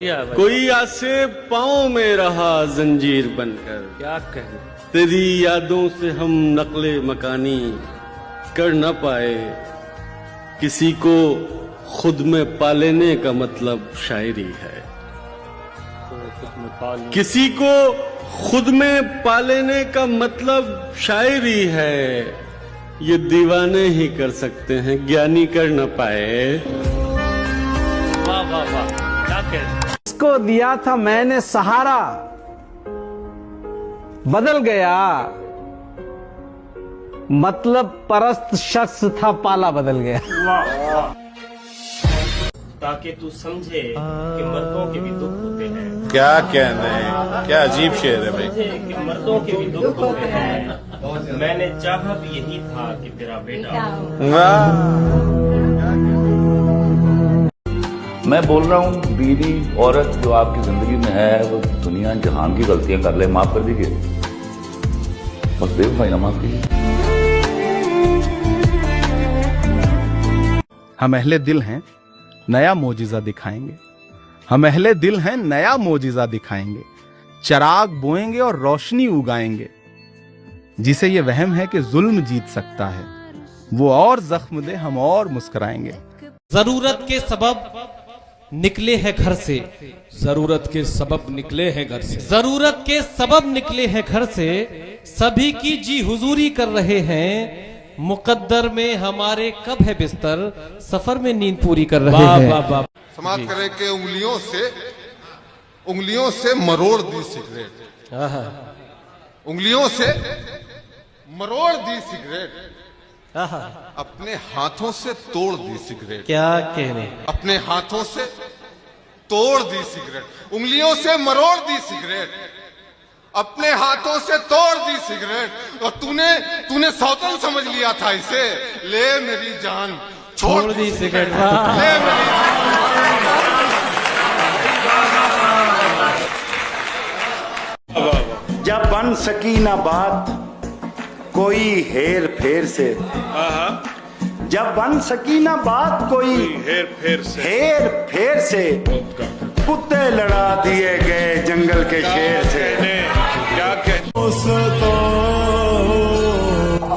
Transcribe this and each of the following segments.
कोई आसे पाँव में रहा जंजीर बनकर, क्या कहने। तेरी यादों से हम नकले मकानी कर न पाए। किसी को खुद में पा लेने का मतलब शायरी है। किसी को खुद में पा लेने का मतलब शायरी है। ये दीवाने ही कर सकते हैं, ज्ञानी कर न पाए। वाह वाह वाह, क्या कहने। इसको दिया था मैंने सहारा, बदल गया। मतलब परस्त शख्स था, पाला बदल गया। ताकि तू समझे कि मर्दों के भी दुख होते हैं। क्या कहना है, क्या अजीब शेर है भाई। समझे कि मर्दों के भी दुख होते हैं। मैंने चाहा भी यही था कि तेरा बेटा। मैं बोल रहा हूँ, बीवी औरत जो आपकी जिंदगी में है वो दुनिया जहां की गलतियां कर ले, माफ कर दीजिए, बस बेवफाई ना माफ कीजिए। हम अहले दिल हैं, नया मोजिजा दिखाएंगे। हम अहले दिल हैं, नया मोजिजा दिखाएंगे। चिराग बोएंगे और रोशनी उगाएंगे। जिसे ये वहम है कि जुल्म जीत सकता है, वो और जख्म दे, हम और मुस्कुराएंगे। जरूरत के सबब निकले हैं घर से, जरूरत के सबब निकले हैं घर से, जरूरत के सबब निकले हैं घर से। सभी की जी हुजूरी कर रहे हैं। मुकद्दर में हमारे कब है बिस्तर, सफर में नींद पूरी कर रहे हैं। समाप्त करें कि उंगलियों से मरोड़ दी सिगरेट, उंगलियों से मरोड़ दी सिगरेट, अपने हाथों से तोड़ दी सिगरेट। क्या कहने। अपने हाथों से तोड़ दी सिगरेट, उंगलियों से मरोड़ दी सिगरेट, अपने हाथों से तोड़ दी सिगरेट। और तूने सौतन समझ लिया था इसे। ले मेरी जान छोड़ दी सिगरेट। ले मेरी जब बन सकी ना बात कोई हेर फेर से, जब बन सकी ना बात कोई हेर फेर से, कुत्ते लड़ा दिए गए जंगल के शेर से। क्या कहने।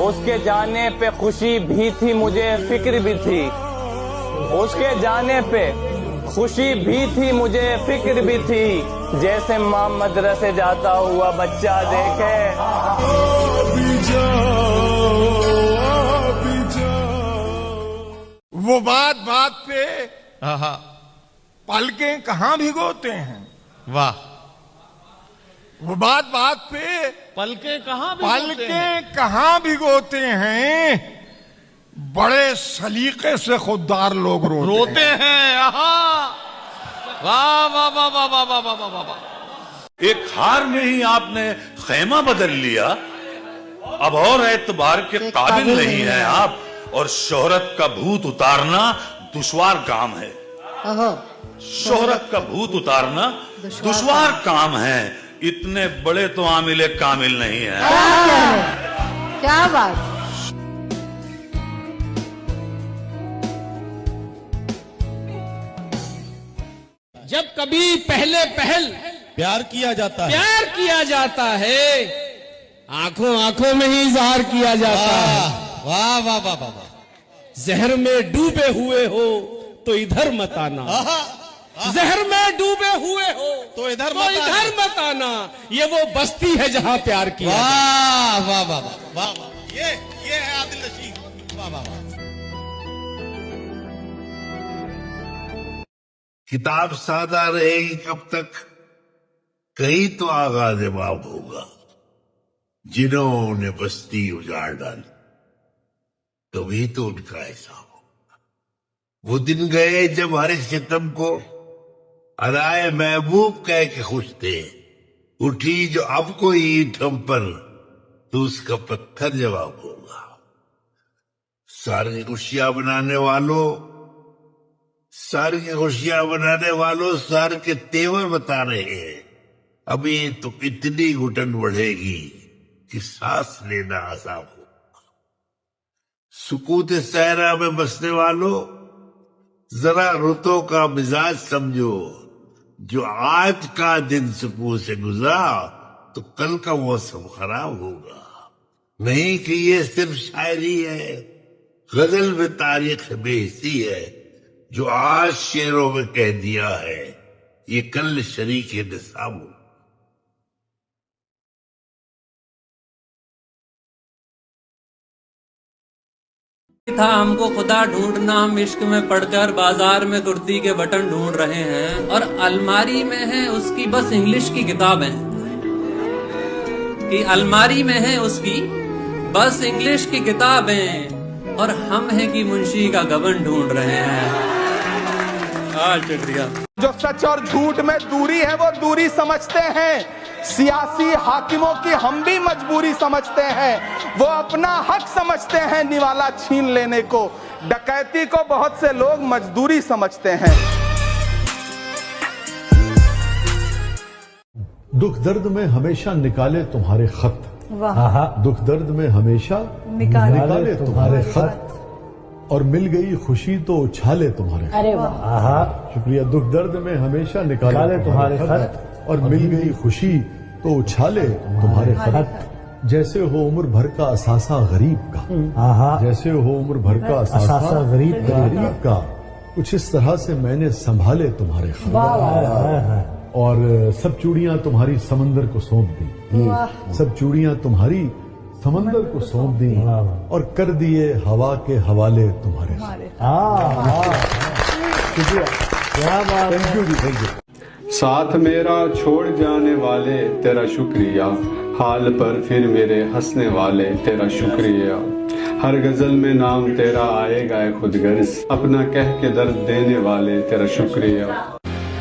उसके जाने पे खुशी भी थी, मुझे फिक्र भी थी। उसके जाने पे खुशी भी थी, मुझे फिक्र भी थी। जैसे माँ मदरसे जाता हुआ बच्चा देखे। वो बात बात पे पलकें कहाँ भिगोते हैं। वाह। वो बात बात पे पलके कहाँ भिगोते हैं। बड़े सलीके से खुददार लोग रोते हैं। वाह वाह वाह वाह वाह वाह वाह वाह वाह। एक हार में ही आपने खेमा बदल लिया। अब और एतबार के काबिल नहीं है आप, और शोहरत का भूत उतारना दुश्वार काम है। शोहरत का भूत उतारना दुश्वार काम है। इतने बड़े तो आमिले कामिल नहीं है। क्या बात। जब कभी पहले पहल प्यार किया जाता है, आंखों आंखों में ही इजहार किया जाता है। वाह वाह वाह वाह। जहर में डूबे हुए हो तो इधर मत आना, जहर में डूबे हुए हो तो इधर मत आना। ये वो बस्ती है जहां प्यार किया। वाह वाह वाह वाह वाह। ये है आदिल रशीद। वाह वाह वाह। किताब सादा रहेगी कब तक, कहीं तो आगाज बाब होगा। जिन्होंने बस्ती उजाड़ डाली कभी तो उनका हिसाब होगा। वो दिन गए जब हर सितम को अदाए महबूब कह के खुश थे। उठी जो अब कोई ईंट हम पर, तो उसका पत्थर जवाब होगा। सारी खुशियां बनाने वालों सार के तेवर बता रहे हैं। अभी तो इतनी घुटन बढ़ेगी कि सांस लेना आसान हो। सुकूत सहरा में बसने वालों, जरा रुतों का मिजाज समझो। जो आज का दिन सुकून से गुजरा तो कल का मौसम खराब होगा। नहीं कि ये सिर्फ शायरी है, गजल में तारीख बेहसी है। जो आज शेरों में कह दिया है, ये कल शरीक निसाब हो। था हमको खुदा ढूंढना, हम इश्क में पढ़कर बाजार में कुर्ती के बटन ढूंढ रहे हैं, और अलमारी में है उसकी बस इंग्लिश की किताबें, कि अलमारी में है उसकी बस इंग्लिश की किताबें, और हम हैं कि मुंशी का गबन ढूंढ रहे हैं। शुक्रिया। जो सच और झूठ में दूरी है वो दूरी समझते हैं, सियासी हाकिमों की हम भी मजबूरी समझते हैं। वो अपना हक समझते हैं निवाला छीन लेने को, डकैती को बहुत से लोग मजदूरी समझते हैं। दुख दर्द में हमेशा निकाले तुम्हारे खत, दुख दर्द में हमेशा निकाले तुम्हारे खत, और मिल गई खुशी तो उछाले तुम्हारे खत। अरे वाह, शुक्रिया। दुख दर्द में हमेशा निकाले तुम्हारे खत, और मिल गई खुशी तो उछाले तुम्हारे खत। जैसे हो उम्र भर का असासा गरीब का, जैसे हो उम्र भर का असासा गरीब का, कुछ इस तरह से मैंने संभाले तुम्हारे खत। और सब चूड़ियां तुम्हारी समंदर को सौंप दी, सब चूड़ियां तुम्हारी समंदर को सौंप दी, और कर दिए हवा के हवाले तुम्हारे। क्या बात है। थैंक यू जी, थैंक यू। साथ मेरा छोड़ जाने वाले तेरा शुक्रिया, हाल पर फिर मेरे हंसने वाले तेरा शुक्रिया। हर गजल में नाम तेरा आएगा है खुद गर्ज, अपना कह के दर्द देने वाले तेरा शुक्रिया।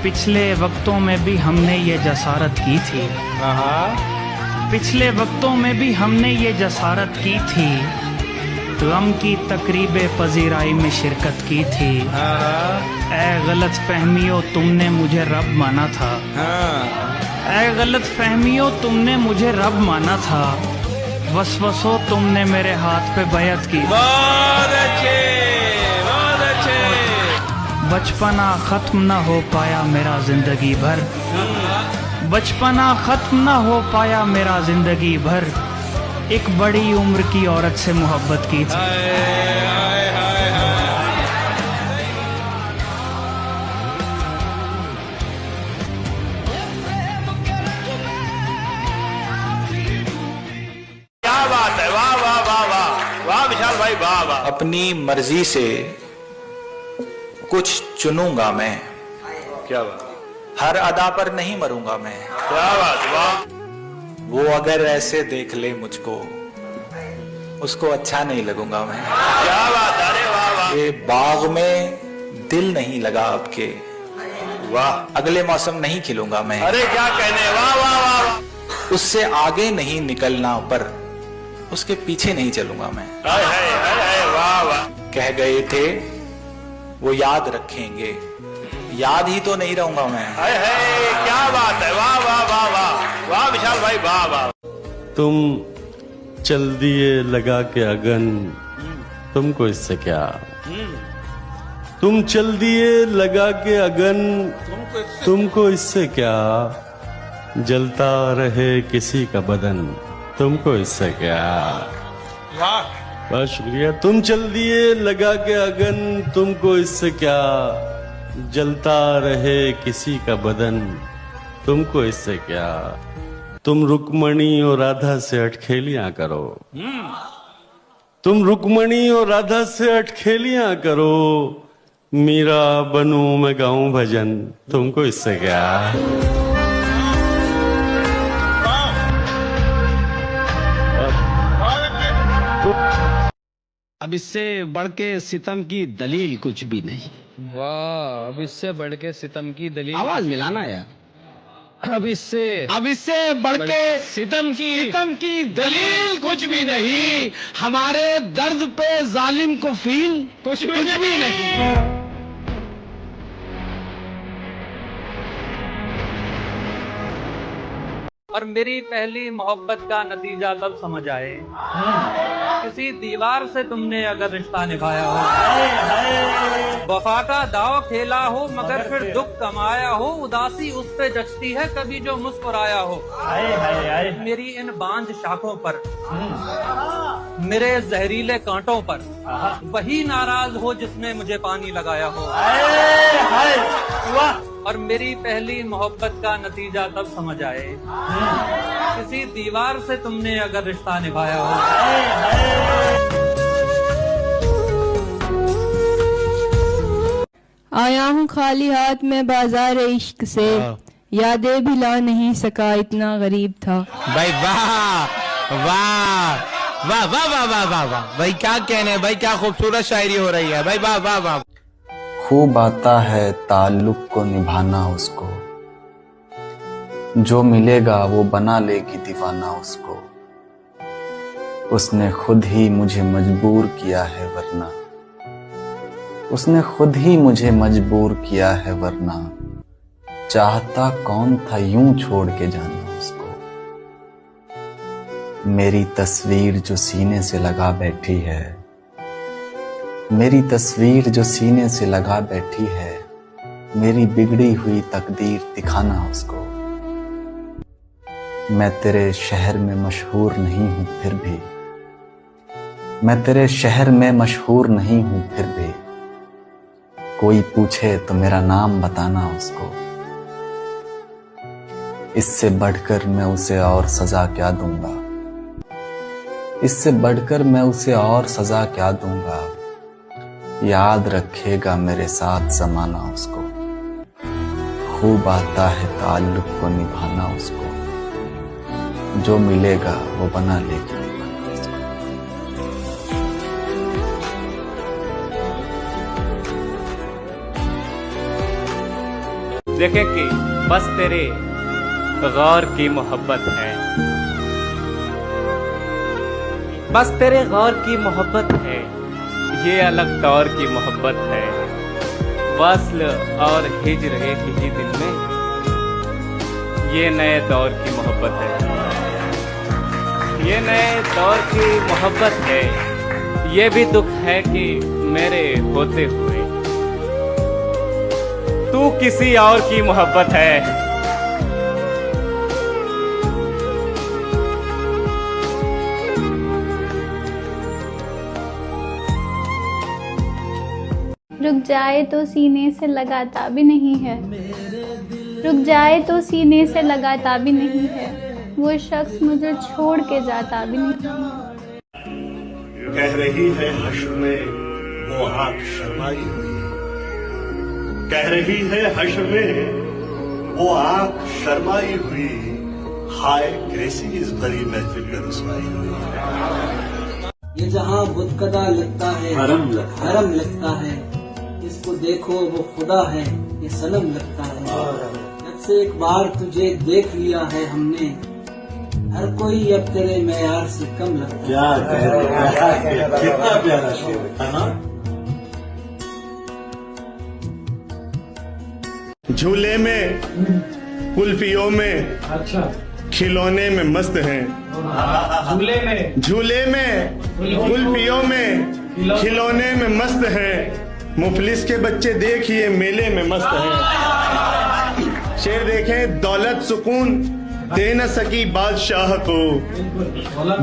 पिछले वक्तों में भी हमने ये जसारत की थी, पिछले वक्तों में भी हमने ये जसारत की थी, गम की तकरीबे पजीराई में शिरकत की थी। ऐ गलत फहमियों तुमने मुझे रब माना था, ऐ गलत फहमियों तुमने मुझे रब माना था, वसवसो तुमने मेरे हाथ पे बैत की। बहुत अच्छे, बहुत अच्छे। बचपना खत्म न हो पाया मेरा जिंदगी भर, बचपना खत्म न हो पाया मेरा जिंदगी भर, एक बड़ी उम्र की औरत से मोहब्बत की थी। क्या बात है, वाह वाह वाह वाह वाह विशाल भाई, वाह वाह। अपनी मर्जी से कुछ चुनूंगा मैं, क्या बात, हर अदा पर नहीं मरूंगा मैं। क्या बात, वाह। वो अगर ऐसे देख ले मुझको, उसको अच्छा नहीं लगूंगा मैं। क्या बात, अरे वाह वाह। ये बाग में दिल नहीं लगा आपके, वाह। अगले मौसम नहीं खिलूंगा मैं। अरे क्या कहने, वाह वाह वाह। उससे आगे नहीं निकलना पर उसके पीछे नहीं चलूंगा मैं। वाह वाह। कह गए थे वो याद रखेंगे, याद ही तो नहीं रहूंगा मैं। क्या बात है, वाह वाह वाह वाह वाह विशाल भाई, वाह वाह। तुम चल दिए लगा के अगन, तुमको इससे क्या। तुम चल दिए लगा के अगन, तुमको इससे क्या। जलता रहे किसी का बदन, तुमको इससे क्या। बहुत शुक्रिया। तुम चल दिए लगा के अगन, तुमको इससे क्या। जलता रहे किसी का बदन, तुमको इससे क्या। तुम रुक्मणी और राधा से अटखेलियां करो, तुम रुक्मणी और राधा से अटखेलियां करो, मीरा बनूं मैं गाऊं भजन, तुमको इससे क्या। अब इससे बढ़ के सितम की दलील कुछ भी नहीं। वाह, अब इससे बढ़ के सितम की दलील। आवाज मिलाना यार। अब इससे बढ़ के सितम की दलील कुछ भी नहीं। हमारे दर्द पे जालिम को फील कुछ भी नहीं। और मेरी पहली मोहब्बत का नतीजा तब समझ आए किसी दीवार से तुमने अगर रिश्ता निभाया हो, वफा का दाव खेला हो मगर फिर दुख कमाया हो, उदासी उस पे जचती है कभी जो मुस्कुराया हो। मेरी इन बांझ शाखों पर, मेरे जहरीले कांटों पर वही नाराज हो जिसने मुझे पानी लगाया हो। और मेरी पहली मोहब्बत का नतीजा तब समझ आए किसी दीवार से तुमने अगर रिश्ता निभाया हो। आया हूँ खाली हाथ में बाजार इश्क से, यादें भी ला नहीं सका इतना गरीब था। भाई वाह वाह वाह वाह वाह वाह वाह वाह भाई, क्या कहने भाई, क्या खूबसूरत शायरी हो रही है भाई, वाह वाह वाह। खूब आता है ताल्लुक को निभाना उसको, जो मिलेगा वो बना लेगी दीवाना उसको। उसने खुद ही मुझे मजबूर किया है वरना, उसने खुद ही मुझे मजबूर किया है वरना, चाहता कौन था यूं छोड़ के जाना उसको। मेरी तस्वीर जो सीने से लगा बैठी है, मेरी तस्वीर जो सीने से लगा बैठी है, मेरी बिगड़ी हुई तकदीर दिखाना उसको। मैं तेरे शहर में मशहूर नहीं हूं फिर भी, मैं तेरे शहर में मशहूर नहीं हूं फिर भी, कोई पूछे तो मेरा नाम बताना उसको। इससे बढ़कर मैं उसे और सजा क्या दूंगा, इससे बढ़कर मैं उसे और सजा क्या दूंगा। याद रखेगा मेरे साथ ज़माना उसको, खूब आता है ताल्लुक को निभाना उसको, जो मिलेगा वो बना लेगी दीवाना उसको। देखे कि बस तेरे गौर की मोहब्बत है, बस तेरे गौर की मोहब्बत है, ये अलग दौर की मोहब्बत है। वस्ल और हिज्र एक ही दिन में, ये नए दौर की मोहब्बत है, ये नए दौर की मोहब्बत है। ये भी दुख है कि मेरे होते हुए तू किसी और की मोहब्बत है। रुक जाए तो सीने से लगाता भी नहीं है, रुक जाए तो सीने से लगाता भी नहीं है, वो शख्स मुझे छोड़ के जाता भी नहीं है। कह रही है हश्र में वो आंख शर्माई हुई, कह रही है हश्र में वो आंख शर्माई हुई, हाय कैसी इस भरी महफिल में रुसवाई हुई। ये जहां बुतकदा लगता है, हरम लगता है, इसको देखो वो खुदा है, ये सनम लगता है। जब से एक बार तुझे देख लिया है हमने, हर कोई अब तेरे मेयार से कम लगता है। कितना प्यारा शेर है ना। झूले में कुल्फियों में, अच्छा खिलौने में मस्त हैं, झूले में कुल्फियों में खिलौने में मस्त हैं, मुफलिस के बच्चे देखिए मेले में मस्त हैं। शेर देखें, दौलत सुकून दे न सकी बादशाह को,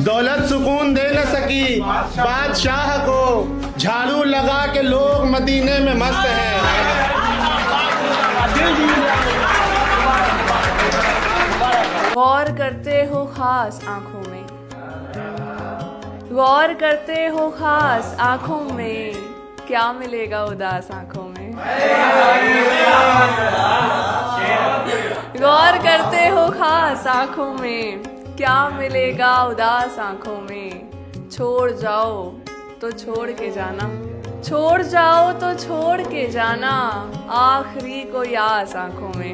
दौलत सुकून दे न सकी बादशाह को, झाड़ू लगा के लोग मदीने में मस्त हैं। गौर करते हो खास आंखों में, गौर करते हो खास आंखों में, क्या मिलेगा उदास आंखों में। गौर करते हो खास आंखों में, क्या मिलेगा उदास आंखों में। छोड़ जाओ तो छोड़ के जाना, छोड़ जाओ तो छोड़ के जाना, आखिरी कोई आस आंखों में।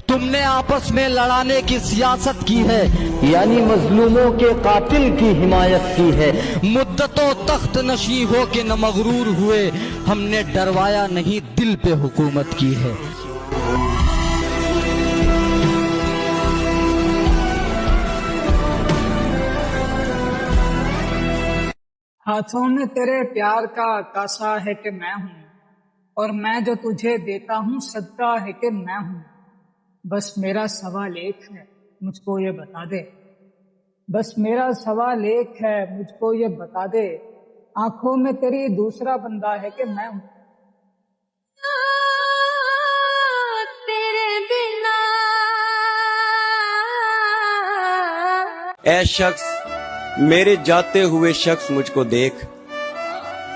तुमने आपस में लड़ाने की सियासत की है, यानी मजलूमों के कातिल की हिमायत की है। मुद्दतों तख्त नशी हो के न मगरूर हुए, हमने डरवाया नहीं दिल पे हुकूमत की है। हाथों में तेरे प्यार का कासा है कि मैं हूँ, और मैं जो तुझे देता हूँ सदका है कि मैं हूँ। बस मेरा सवाल एक है, मुझको ये बता दे। बस मेरा सवाल एक है, मुझको ये बता दे। आंखों में तेरी दूसरा बंदा है कि मैं हूँ। तेरे बिना ऐ शख्स मेरे जाते हुए शख्स मुझको देख,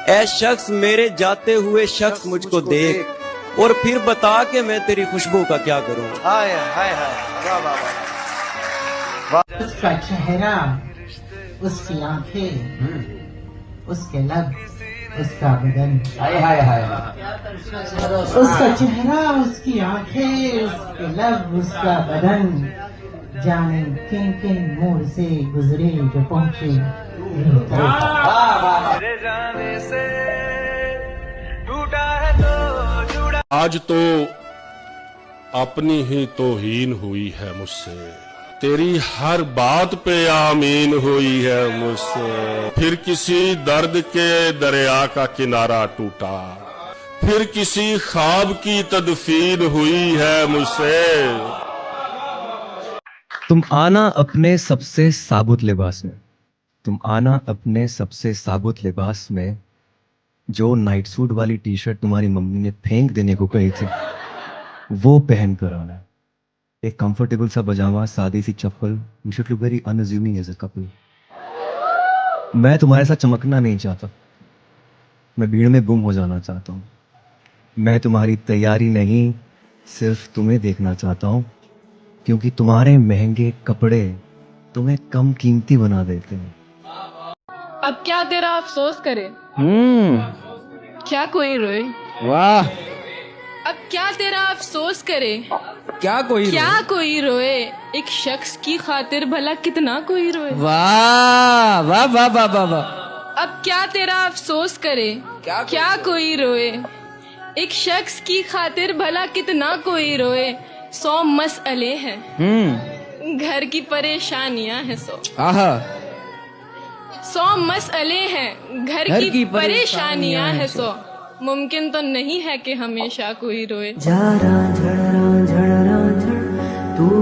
ऐ शख्स मेरे जाते हुए शख्स मुझको देख, और फिर बता कि मैं तेरी खुशबू का क्या करूं। हाय हाय हाय, वाह वाह वाह। उसका चेहरा, उसकी आंखें, उसके लब, उसका बदन। हाय हाय हाय। उसका चेहरा, उसकी आंखें, उसके लब, उसका बदन। जाने किन किन मोड़ से गुजरे जो पहुंचे। आज तो अपनी ही तौहीन हुई है मुझसे, तेरी हर बात पे आमीन हुई है मुझसे। फिर किसी दर्द के दरिया का किनारा टूटा, फिर किसी ख्वाब की तदफीन हुई है मुझसे। तुम आना अपने सबसे साबुत लिबास में, तुम आना अपने सबसे साबुत लिबास में। जो नाइट सूट वाली टी शर्ट तुम्हारी मम्मी ने फेंक देने को कही थी, वो पहन कर आना। एक कंफर्टेबल सा पजामा, सादी सी चप्पल। You should look very unassuming as a couple. मैं तुम्हारे साथ चमकना नहीं चाहता, मैं भीड़ में गुम हो जाना चाहता हूँ। मैं तुम्हारी तैयारी नहीं, सिर्फ तुम्हें देखना चाहता हूँ, क्योंकि तुम्हारे महंगे कपड़े तुम्हें कम कीमती बना देते हैं। अब क्या तेरा अफसोस करे, क्या कोई रोए। वाह। अब क्या तेरा अफसोस करे, क्या कोई रोए। एक शख्स की खातिर भला कितना कोई रोए। वाह वाह वाह वाह वाह वाह। अब क्या तेरा अफसोस करे, क्या कोई रोए। एक शख्स की खातिर भला कितना कोई रोए। 100 मसले हैं, घर की परेशानियां हैं 100। 100 मसले हैं, घर की परेशानियां हैं 100। मुमकिन तो नहीं है कि हमेशा कोई रोए। तू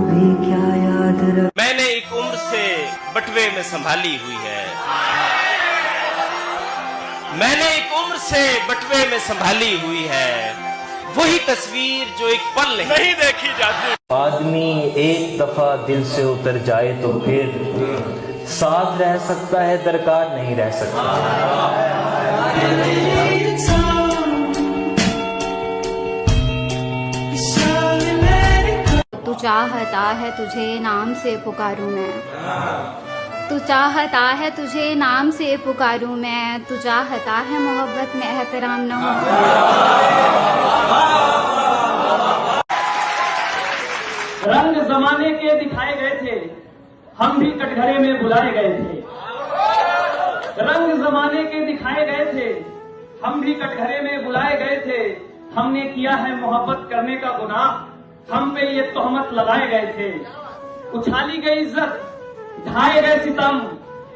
भी क्या याद रख। मैंने एक उम्र से बटवे में संभाली हुई है, मैंने एक उम्र से बटवे में संभाली हुई है। वही तस्वीर जो एक पल नहीं देखी जाती। आदमी एक दफा दिल से उतर जाए तो फिर साथ रह सकता है, दरकार नहीं रह सकता। तू चाहता है तुझे नाम से पुकारूं मैं, तू चाहता है तुझे नाम से पुकारूं मैं। तू चाहता है मोहब्बत में एहतराम न हो। रंग जमाने के दिखाए गए थे, हम भी कटघरे में बुलाए गए थे। रंग जमाने के दिखाए गए थे, हम भी कटघरे में बुलाए गए थे। हमने किया है मोहब्बत करने का गुनाह, हम पे ये तोहमत लगाए गए थे। उछाली गई इज्जत, ढाए गए सितम,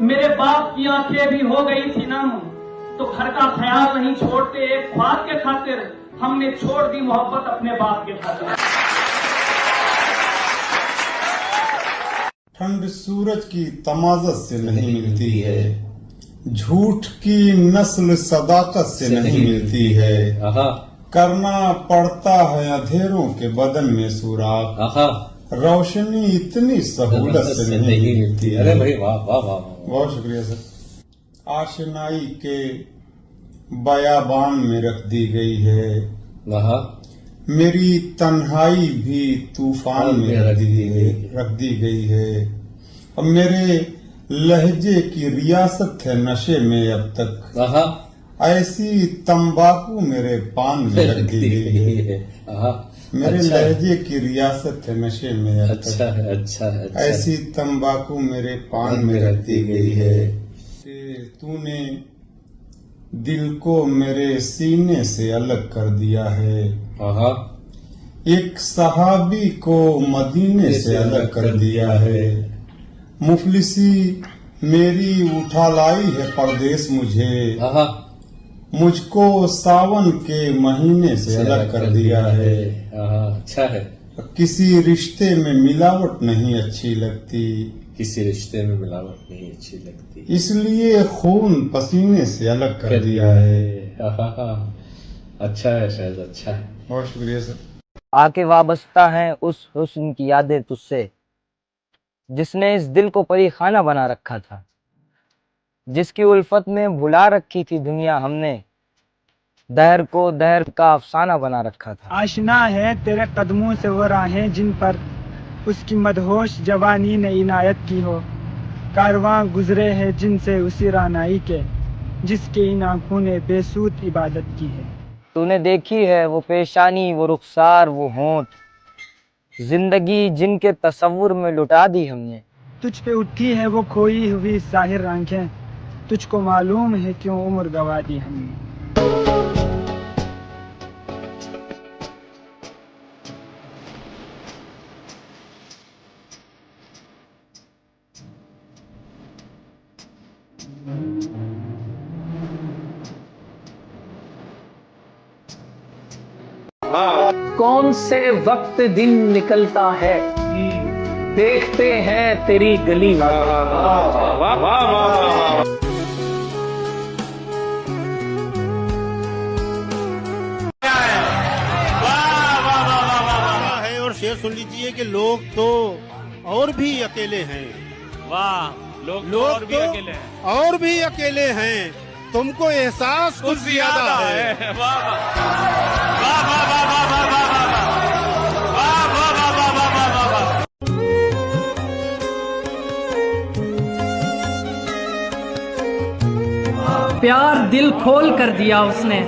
मेरे बाप की आंखें भी हो गई थी नम। तो घर का ख्याल नहीं छोड़ते एक ख्वाब के खातिर, हमने छोड़ दी मोहब्बत अपने बाप के खातिर। ठंड सूरज की तमाज़त से नहीं मिलती है, झूठ की नस्ल सदाकत से नहीं मिलती है। करना पड़ता है अंधेरों के बदन में सुराख, रोशनी इतनी सहूलत से नहीं मिलती है। अरे भाई वाह वाह वाह, बहुत शुक्रिया सर। आशनाई के बयाबान में रख दी गई है, मेरी तन्हाई भी तूफान में रख दी गई है। अब मेरे लहजे की रियासत है नशे में अब तक, ऐसी तंबाकू मेरे पान में रख दी गई है। मेरे लहजे की रियासत है नशे में अब तक, अच्छा ऐसी तंबाकू मेरे पान में रख दी गई है। तूने दिल को मेरे सीने से अलग कर दिया है, एक सहाबी को मदीने से अलग कर दिया है। मुफलिसी मेरी उठा लाई है परदेश मुझे, मुझको सावन के महीने से अलग कर दिया है। अच्छा है। किसी रिश्ते में मिलावट नहीं अच्छी लगती, किसी रिश्ते में मिलावट नहीं अच्छी लगती, इसलिए खून पसीने से अलग कर दिया है। अच्छा है शायद, अच्छा है। बहुत शुक्रिया सर। आके वाबस्ता है उस हुस्न की यादें तुझसे, जिसने इस दिल को परी खाना बना रखा था, जिसकी उल्फत में भुला रखी थी दुनिया हमने, दहर को दहर का अफसाना बना रखा था। आशना है तेरे कदमों से वो राहें जिन पर उसकी मदहोश जवानी ने इनायत की हो, कारवां गुजरे हैं जिनसे उसी रानाई के, जिसके इन आँखों ने बेसूद इबादत की है। तूने देखी है वो पेशानी, वो रुखसार, वो होंठ, जिंदगी जिनके तसव्वुर में लुटा दी हमने। तुझ पे उठी है वो खोई हुई साहिर आंखें, तुझको मालूम है क्यों उम्र गवा दी हमने। कौन से वक्त दिन निकलता है, देखते हैं तेरी गली। है और शेर सुन लीजिए कि लोग तो और भी अकेले हैं। वाह, लोग और भी अकेले हैं, और भी अकेले हैं, तुमको एहसास कुछ ज्यादा है। वाह वाह वाह वाह वाह वाह वाह वाह वाह वाह वाह वाह वाह वाह वाह। प्यार दिल खोल कर दिया उसने,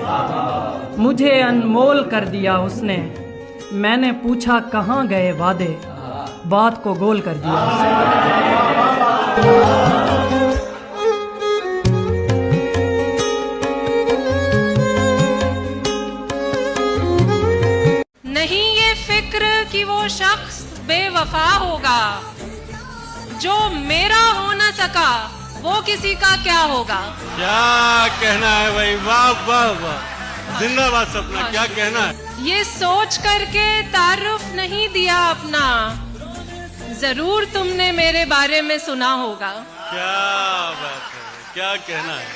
मुझे अनमोल कर दिया उसने, मैंने पूछा कहाँ गए वादे, बात को गोल कर दिया नहीं ये फिक्र कि वो शख्स बेवफा होगा, जो मेरा हो न सका वो किसी का क्या होगा। क्या कहना है भाई, वाह वाह वाह, जिंदाबाद सपना, क्या कहना है। ये सोच करके तारुफ नहीं दिया अपना, जरूर तुमने मेरे बारे में सुना होगा। क्या बात है, क्या कहना है।